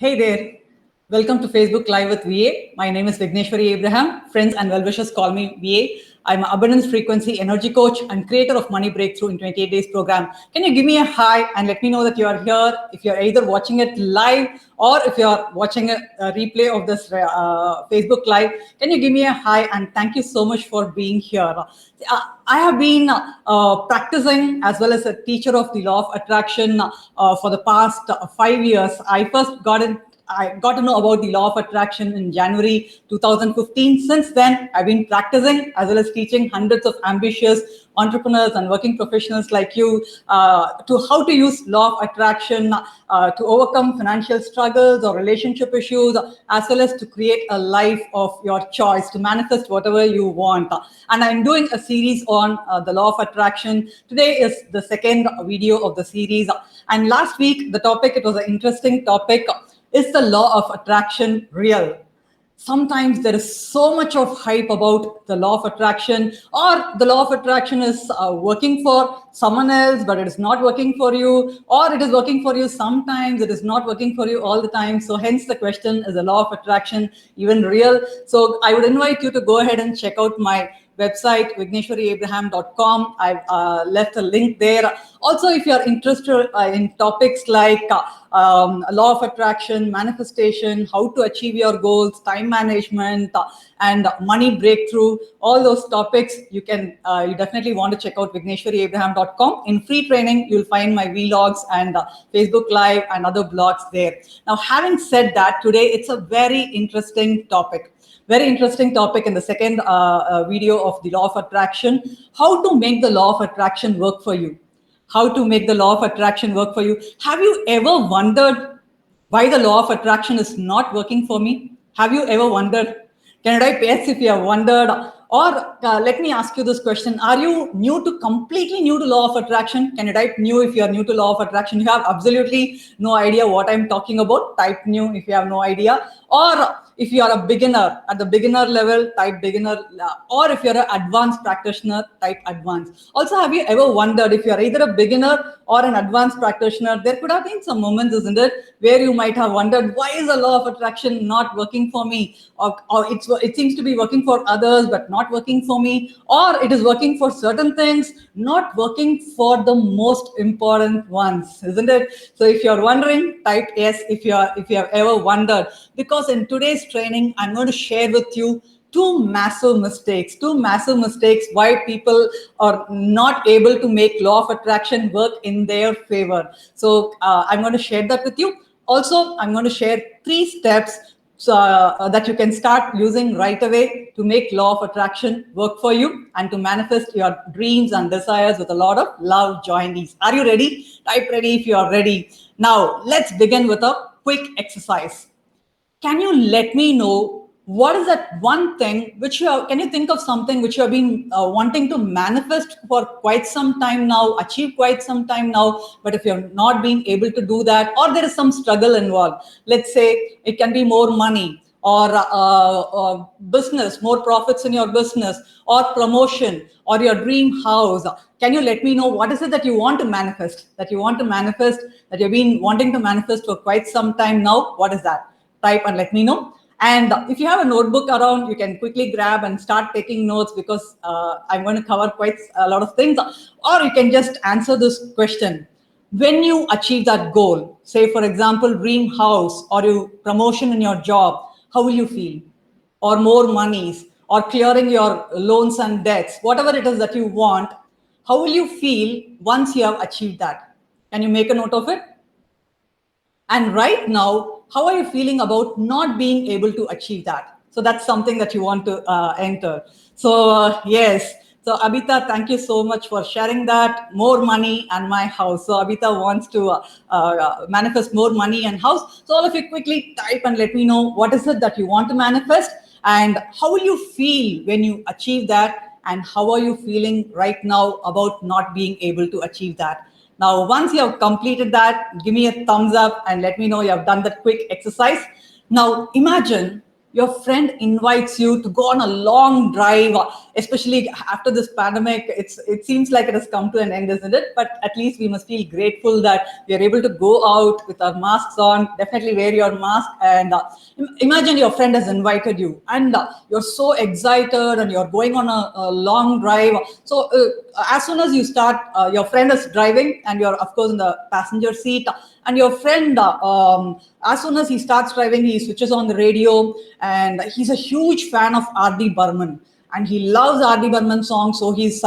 Hey there. Welcome to Facebook Live with VA. My name is Vigneshwari Abraham. Friends and well-wishers call me VA. I'm an abundance frequency energy coach and creator of Money Breakthrough in 28 Days program. Can you give me a hi and let me know that you are here? If you're either watching it live or if you're watching a replay of this Facebook Live, can you give me a hi and thank you so much for being here. I have been practicing as well as a teacher of the law of attraction for the past 5 years. I got to know about the law of attraction in January 2015. Since then, I've been practicing as well as teaching hundreds of ambitious entrepreneurs and working professionals like you to how to use law of attraction to overcome financial struggles or relationship issues, as well as to create a life of your choice, to manifest whatever you want. And I'm doing a series on the law of attraction. Today is the second video of the series. And last week, the topic, it was an interesting topic. Is the law of attraction real? Sometimes there is so much of hype about the law of attraction, or the law of attraction is working for someone else, but it is not working for you, or it is working for you sometimes, it is not working for you all the time. So hence the question, is the law of attraction even real? So I would invite you to go ahead and check out my website, vigneshwariabraham.com. I've left a link there. Also, if you're interested in topics like law of attraction, manifestation, how to achieve your goals, time management, and money breakthrough, all those topics, you definitely want to check out vigneshwariabraham.com. In free training, you'll find my vlogs and Facebook Live and other blogs there. Now, having said that, today it's a very interesting topic. Very interesting topic in the second video of the law of attraction. How to make the law of attraction work for you. How to make the law of attraction work for you. Have you ever wondered why the law of attraction is not working for me? Have you ever wondered? Can you type yes if you have wondered? Or let me ask you this question. Are you completely new to law of attraction? Can you type new if you are new to law of attraction? You have absolutely no idea what I'm talking about. Type new if you have no idea. Or if you are a beginner, at the beginner level, type beginner. Or if you're an advanced practitioner, type advanced. Also, have you ever wondered if you're either a beginner or an advanced practitioner? There could have been some moments, isn't it, where you might have wondered, why is the law of attraction not working for me? Or it seems to be working for others, but not working for me. Or it is working for certain things, not working for the most important ones, isn't it? So if you're wondering, type yes if you have ever wondered. Because in today's training, I'm going to share with you two massive mistakes why people are not able to make law of attraction work in their favor. So I'm going to share that with you. Also, I'm going to share 3 steps that you can start using right away to make law of attraction work for you and to manifest your dreams and desires with a lot of love, joy, and ease. Are you ready? Type ready if you are ready. Now, let's begin with a quick exercise. Can you let me know what is that one thing which can you think of something which you have been wanting to manifest for quite some time now, achieve quite some time now, but if you're not being able to do that, or there is some struggle involved. Let's say it can be more money, or business, more profits in your business, or promotion, or your dream house. Can you let me know what is it that you want to manifest, that you've been wanting to manifest for quite some time now? What is that? Type and let me know. And if you have a notebook around, you can quickly grab and start taking notes, because I'm going to cover quite a lot of things. Or you can just answer this question. When you achieve that goal, say for example, dream house, or you promotion in your job, how will you feel? Or more monies, or clearing your loans and debts, whatever it is that you want, how will you feel once you have achieved that? Can you make a note of it? And right now, how are you feeling about not being able to achieve that? So that's something that you want to enter. So yes. So Abita, thank you so much for sharing that. More money and my house. So Abita wants to manifest more money and house. So all of you quickly type and let me know what is it that you want to manifest, and how will you feel when you achieve that, and how are you feeling right now about not being able to achieve that. Now, once you have completed that, give me a thumbs up and let me know you have done that quick exercise. Now, imagine your friend invites you to go on a long drive especially after this pandemic. It seems like it has come to an end, isn't it? But at least we must feel grateful that we are able to go out with our masks on. Definitely wear your mask. And imagine your friend has invited you, and you're so excited, and you're going on a long drive. So as soon as you start, your friend is driving, and you're of course in the passenger seat, and your friend, as soon as he starts driving, he switches on the radio, and he's a huge fan of R.D. Burman, and he loves R.D. Burman songs. So he's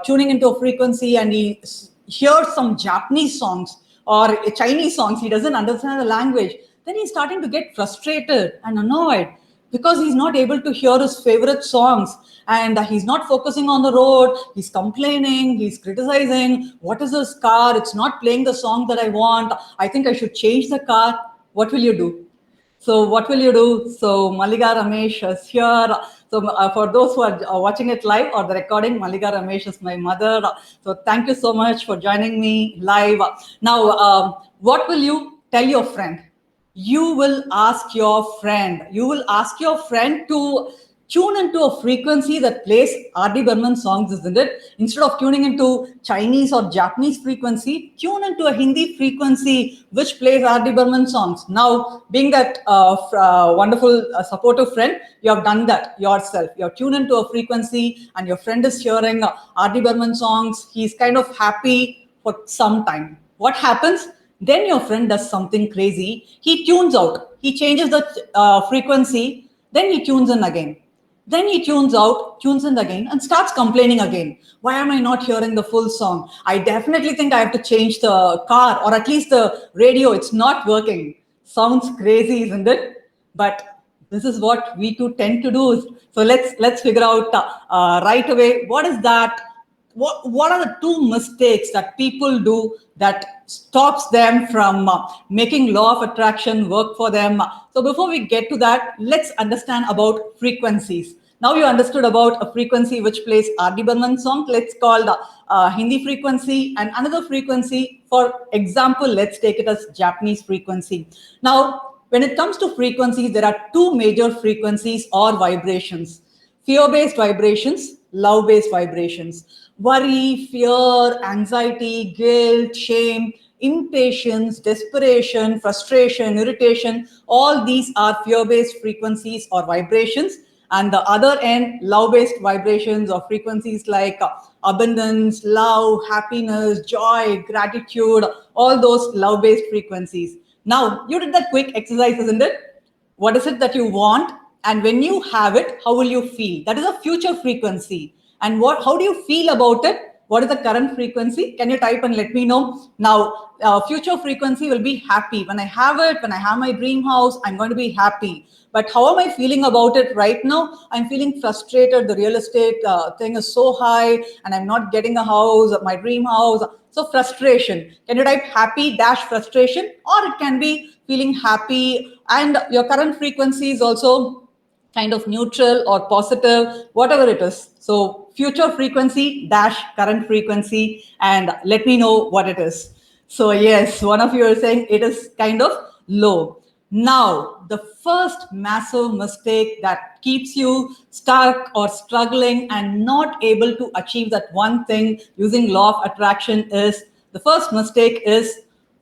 tuning into a frequency, and he hears some Japanese songs or Chinese songs. He doesn't understand the language. Then he's starting to get frustrated and annoyed because he's not able to hear his favorite songs, and he's not focusing on the road. He's complaining, he's criticizing. What is this car? It's not playing the song that I want. I think I should change the car. What will you do? So what will you do? So Mallika Ramesh is here. So for those who are watching it live or the recording, Mallika Ramesh is my mother. So thank you so much for joining me live. Now, what will you tell your friend? You will ask your friend to tune into a frequency that plays R.D. Burman songs, isn't it? Instead of tuning into Chinese or Japanese frequency, tune into a Hindi frequency which plays R.D. Burman songs. Now, being that wonderful supportive friend, you have done that yourself. You're tuned into a frequency, and your friend is hearing R.D. Burman songs. He's kind of happy for some time. What happens? Then your friend does something crazy. He tunes out. He changes the frequency. Then he tunes in again. Then he tunes out, tunes in again, and starts complaining again. Why am I not hearing the full song? I definitely think I have to change the car, or at least the radio. It's not working. Sounds crazy, isn't it? But this is what we too tend to do. So let's figure out right away, what is that? What are the two mistakes that people do that stops them from making law of attraction work for them? So before we get to that, let's understand about frequencies. Now you understood about a frequency which plays R.D. Burman song. Let's call the Hindi frequency, and another frequency. For example, let's take it as Japanese frequency. Now, when it comes to frequencies, there are two major frequencies or vibrations: fear-based vibrations, love-based vibrations. Worry, fear, anxiety, guilt, shame, impatience, desperation, frustration, irritation, all these are fear-based frequencies or vibrations. And the other end, love-based vibrations or frequencies like abundance, love, happiness, joy, gratitude, all those love-based frequencies. Now, you did that quick exercise, isn't it? What is it that you want? And when you have it, how will you feel? That is a future frequency. And how do you feel about it? What is the current frequency? Can you type and let me know? Now, future frequency will be happy. When I have it, when I have my dream house, I'm going to be happy. But how am I feeling about it right now? I'm feeling frustrated. The real estate thing is so high, and I'm not getting a house, my dream house. So frustration. Can you type happy dash frustration? Or it can be feeling happy, and your current frequency is also kind of neutral or positive, whatever it is. So future frequency dash current frequency, and let me know what it is. So yes, one of you are saying it is kind of low. Now, the first massive mistake that keeps you stuck or struggling and not able to achieve that one thing using law of attraction is, the first mistake is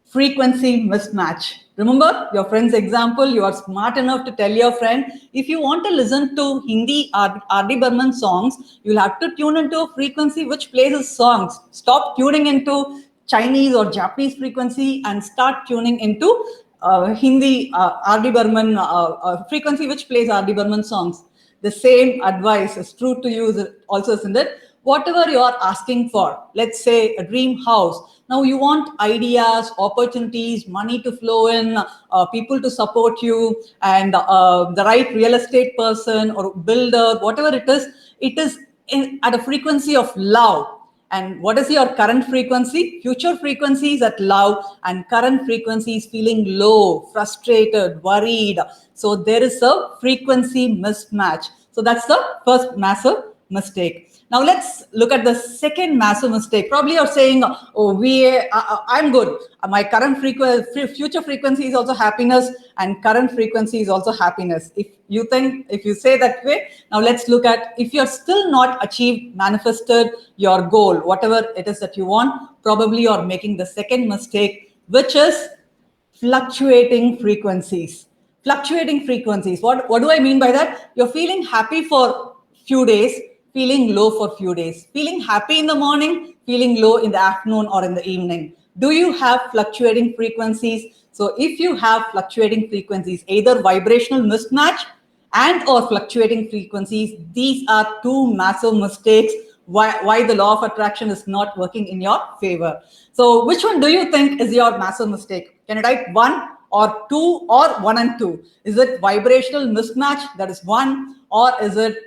frequency mismatch. Remember your friend's example. You are smart enough to tell your friend, if you want to listen to Hindi R.D. Burman songs, you'll have to tune into a frequency which plays his songs. Stop tuning into Chinese or Japanese frequency and start tuning into Hindi R.D. Burman frequency which plays R.D. Burman songs. The same advice is true to you also, isn't it? Whatever you are asking for, let's say a dream house. Now you want ideas, opportunities, money to flow in, people to support you, and the right real estate person or builder, whatever it is at a frequency of love. And what is your current frequency? Future frequency is at love, and current frequency is feeling low, frustrated, worried. So there is a frequency mismatch. So that's the first massive mistake. Now let's look at the second massive mistake. Probably you're saying, oh, I'm good. My current future frequency is also happiness, and current frequency is also happiness. If you say that way, now let's look at, if you're still not achieved, manifested your goal, whatever it is that you want, probably you're making the second mistake, which is fluctuating frequencies. Fluctuating frequencies. What do I mean by that? You're feeling happy for few days, feeling low for few days, feeling happy in the morning, feeling low in the afternoon or in the evening. Do you have fluctuating frequencies? So if you have fluctuating frequencies, either vibrational mismatch and or fluctuating frequencies, these are two massive mistakes why the law of attraction is not working in your favor. So which one do you think is your massive mistake? Can you write 1 or 2 or 1 and 2? Is it vibrational mismatch? That is 1. Or is it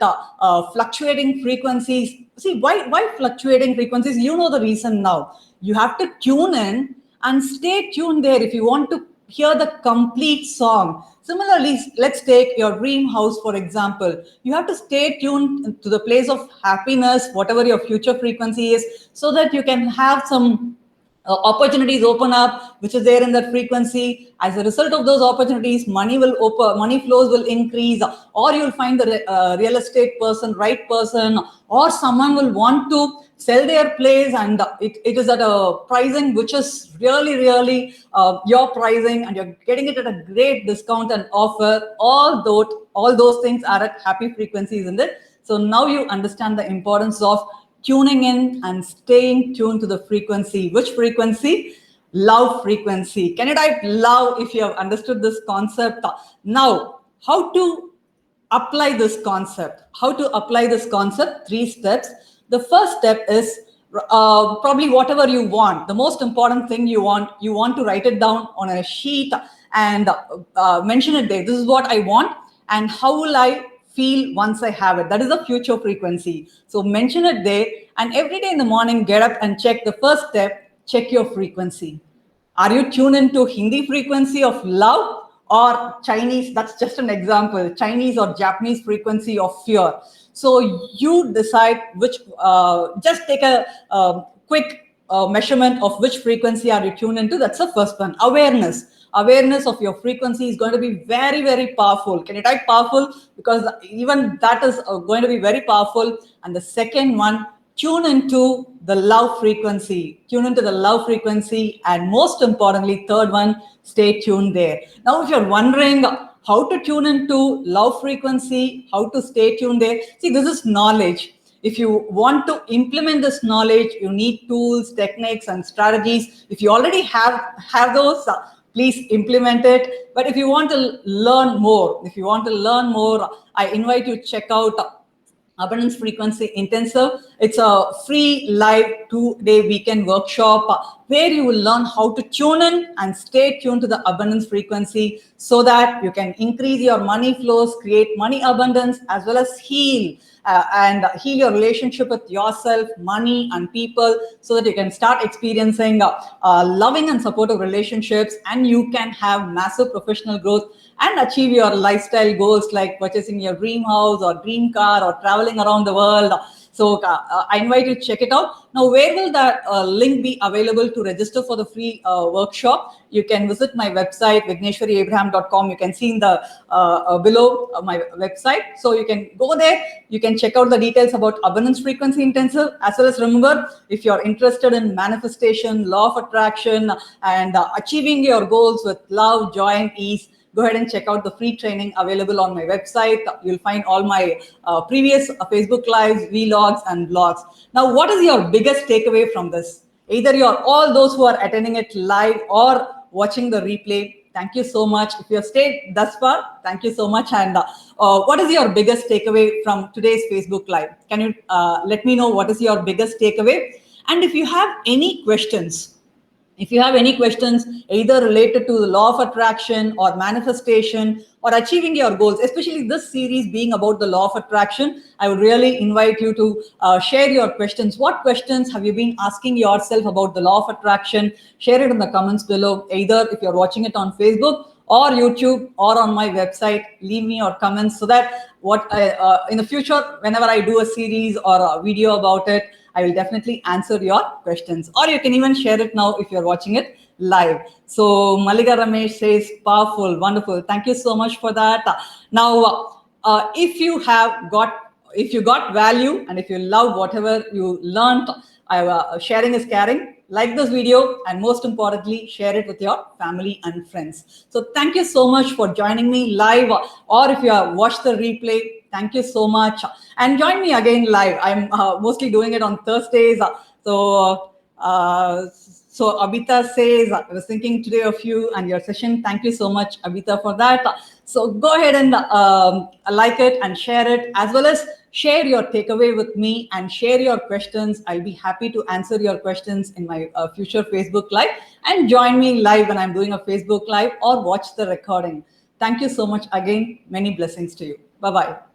fluctuating frequencies? See, why fluctuating frequencies? You know the reason now. You have to tune in and stay tuned there if you want to hear the complete song. Similarly, let's take your dream house, for example. You have to stay tuned to the place of happiness, whatever your future frequency is, so that you can have some opportunities open up, which is there in that frequency. As a result of those opportunities, money flows will increase, or you'll find the real estate person, right person, or someone will want to sell their place, and it is at a pricing which is really your pricing, and you're getting it at a great discount and offer. All those things are at happy frequencies, isn't it? So now you understand the importance of tuning in and staying tuned to the frequency. Which frequency? Love frequency. Can you type love if you have understood this concept? Now, how to apply this concept? How to apply this concept? 3 steps. The first step is probably whatever you want. The most important thing you want to write it down on a sheet and mention it there. This is what I want, and how will I feel once I have it? That is the future frequency. So mention it there, and every day in the morning, get up and check the first step, check your frequency. Are you tuned into Hindi frequency of love, or Chinese? That's just an example. Chinese or Japanese frequency of fear. So you decide which, just take a quick measurement of which frequency are you tuned into. That's the first one. Awareness of your frequency is going to be very powerful. Can you type powerful? Because even that is going to be very powerful. And the second one, tune into the love frequency. Tune into the love frequency. And most importantly, third one, stay tuned there. Now, if you're wondering how to tune into love frequency, how to stay tuned there, see, this is knowledge. If you want to implement this knowledge, you need tools, techniques, and strategies. If you already have those, please implement it. But if you want to learn more, I invite you to check out Abundance Frequency Intensive. It's a free live 2-day weekend workshop where you will learn how to tune in and stay tuned to the abundance frequency, so that you can increase your money flows, create money abundance, as well as heal your relationship with yourself, money, and people, so that you can start experiencing loving and supportive relationships, and you can have massive professional growth and achieve your lifestyle goals, like purchasing your dream house or dream car or traveling around the world. So I invite you to check it out. Now, where will that link be available to register for the free workshop? You can visit my website, vigneshwaryabraham.com. You can see in the below my website. So you can go there. You can check out the details about Abundance Frequency Intensive. As well as remember, if you're interested in manifestation, law of attraction, and achieving your goals with love, joy, and ease, go ahead and check out the free training available on my website. You'll find all my previous Facebook Lives, vlogs, and blogs. Now, what is your biggest takeaway from this? Either you're all those who are attending it live or watching the replay. Thank you so much. If you have stayed thus far, thank you so much. And what is your biggest takeaway from today's Facebook Live? Can you let me know what is your biggest takeaway? And if you have any questions, either related to the law of attraction or manifestation or achieving your goals, especially this series being about the law of attraction, I would really invite you to share your questions. What questions have you been asking yourself about the law of attraction? Share it in the comments below, either if you're watching it on Facebook or YouTube or on my website. Leave me your comments so that in the future, whenever I do a series or a video about it, I will definitely answer your questions. Or you can even share it now if you're watching it live. So Malika Ramesh says, powerful, wonderful. Thank you so much for that. Now, if you got value and if you love whatever you learned, sharing is caring. Like this video, and most importantly, share it with your family and friends. So thank you so much for joining me live, or if you have watched the replay, thank you so much. And join me again live. I'm mostly doing it on Thursdays. So Abita says, I was thinking today of you and your session. Thank you so much, Abita, for that. So go ahead and like it and share it, as well as share your takeaway with me and share your questions. I'll be happy to answer your questions in my future Facebook Live. And join me live when I'm doing a Facebook Live, or watch the recording. Thank you so much again. Many blessings to you. Bye-bye.